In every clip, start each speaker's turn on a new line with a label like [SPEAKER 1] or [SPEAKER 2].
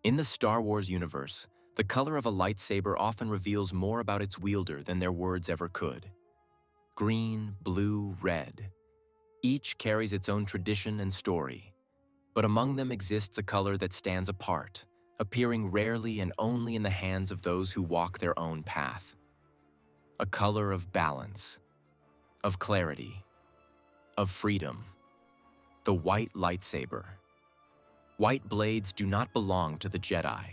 [SPEAKER 1] In the Star Wars universe, the color of a lightsaber often reveals more about its wielder than their words ever could. Green, blue, red. Each carries its own tradition and story, but among them exists a color that stands apart, appearing rarely and only in the hands of those who walk their own path. A color of balance, of clarity, of freedom. The white lightsaber. White blades do not belong to the Jedi,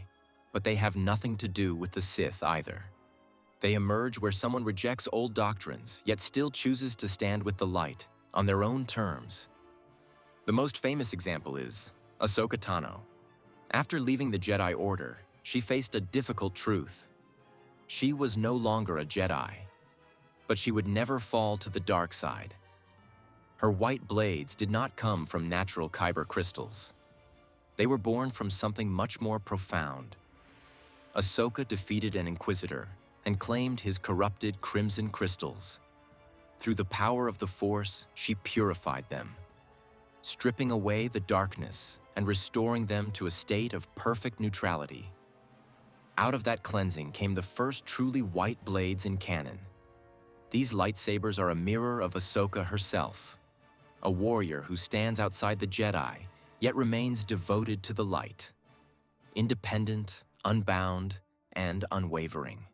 [SPEAKER 1] but they have nothing to do with the Sith either. They emerge where someone rejects old doctrines, yet still chooses to stand with the light, on their own terms. The most famous example is Ahsoka Tano. After leaving the Jedi Order, she faced a difficult truth. She was no longer a Jedi, but she would never fall to the dark side. Her white blades did not come from natural Kyber crystals. They were born from something much more profound. Ahsoka defeated an Inquisitor and claimed his corrupted crimson crystals. Through the power of the Force, she purified them, stripping away the darkness and restoring them to a state of perfect neutrality. Out of that cleansing came the first truly white blades in canon. These lightsabers are a mirror of Ahsoka herself, a warrior who stands outside the Jedi, yet remains devoted to the light, independent, unbound, and unwavering.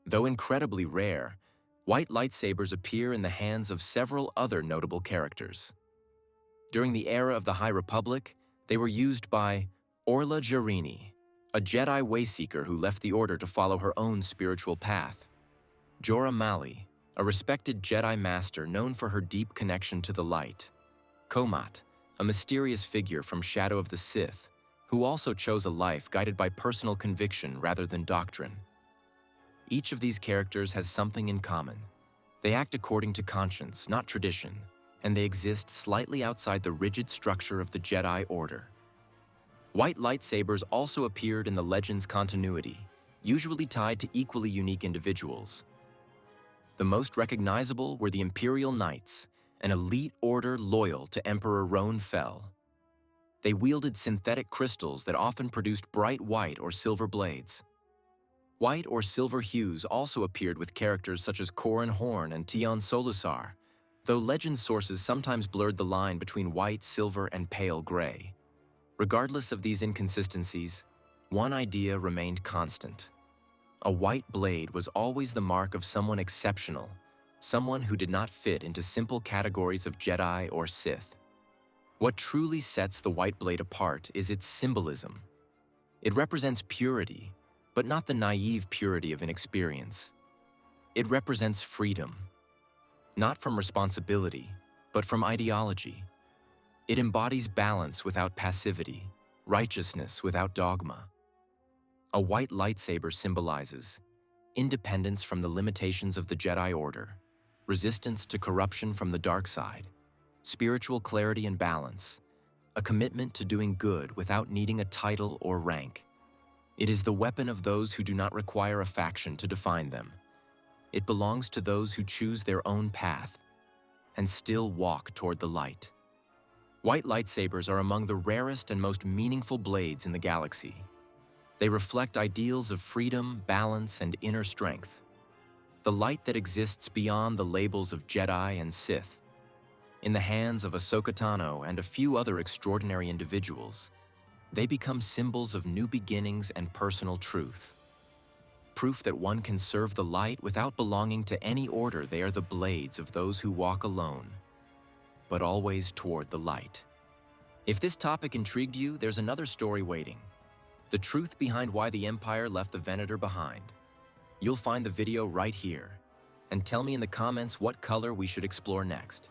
[SPEAKER 1] Though incredibly rare, white lightsabers appear in the hands of several other notable characters. During the era of the High Republic, they were used by Orla Jarini, a Jedi Wayseeker who left the Order to follow her own spiritual path. Jorah Mali, a respected Jedi Master known for her deep connection to the light. Komat, a mysterious figure from Shadow of the Sith, who also chose a life guided by personal conviction rather than doctrine. Each of these characters has something in common. They act according to conscience, not tradition, and they exist slightly outside the rigid structure of the Jedi Order. White lightsabers also appeared in the Legends continuity, usually tied to equally unique individuals. The most recognizable were the Imperial Knights, an elite order loyal to Emperor Roan Fel. They wielded synthetic crystals that often produced bright white or silver blades. White or silver hues also appeared with characters such as Corran Horn and Tion Solusar, though legend sources sometimes blurred the line between white, silver, and pale gray. Regardless of these inconsistencies, one idea remained constant. A white blade was always the mark of someone exceptional, someone who did not fit into simple categories of Jedi or Sith. What truly sets the white blade apart is its symbolism. It represents purity, but not the naive purity of inexperience. It represents freedom, not from responsibility, but from ideology. It embodies balance without passivity, righteousness without dogma. A white lightsaber symbolizes independence from the limitations of the Jedi Order, resistance to corruption from the dark side, spiritual clarity and balance, a commitment to doing good without needing a title or rank. It is the weapon of those who do not require a faction to define them. It belongs to those who choose their own path and still walk toward the light. White lightsabers are among the rarest and most meaningful blades in the galaxy. They reflect ideals of freedom, balance, and inner strength. The light that exists beyond the labels of Jedi and Sith. In the hands of Ahsoka Tano and a few other extraordinary individuals, they become symbols of new beginnings and personal truth. Proof that one can serve the light without belonging to any order. They are the blades of those who walk alone, but always toward the light. If this topic intrigued you, there's another story waiting. The truth behind why the Empire left the Venator behind. You'll find the video right here. And tell me in the comments what color we should explore next.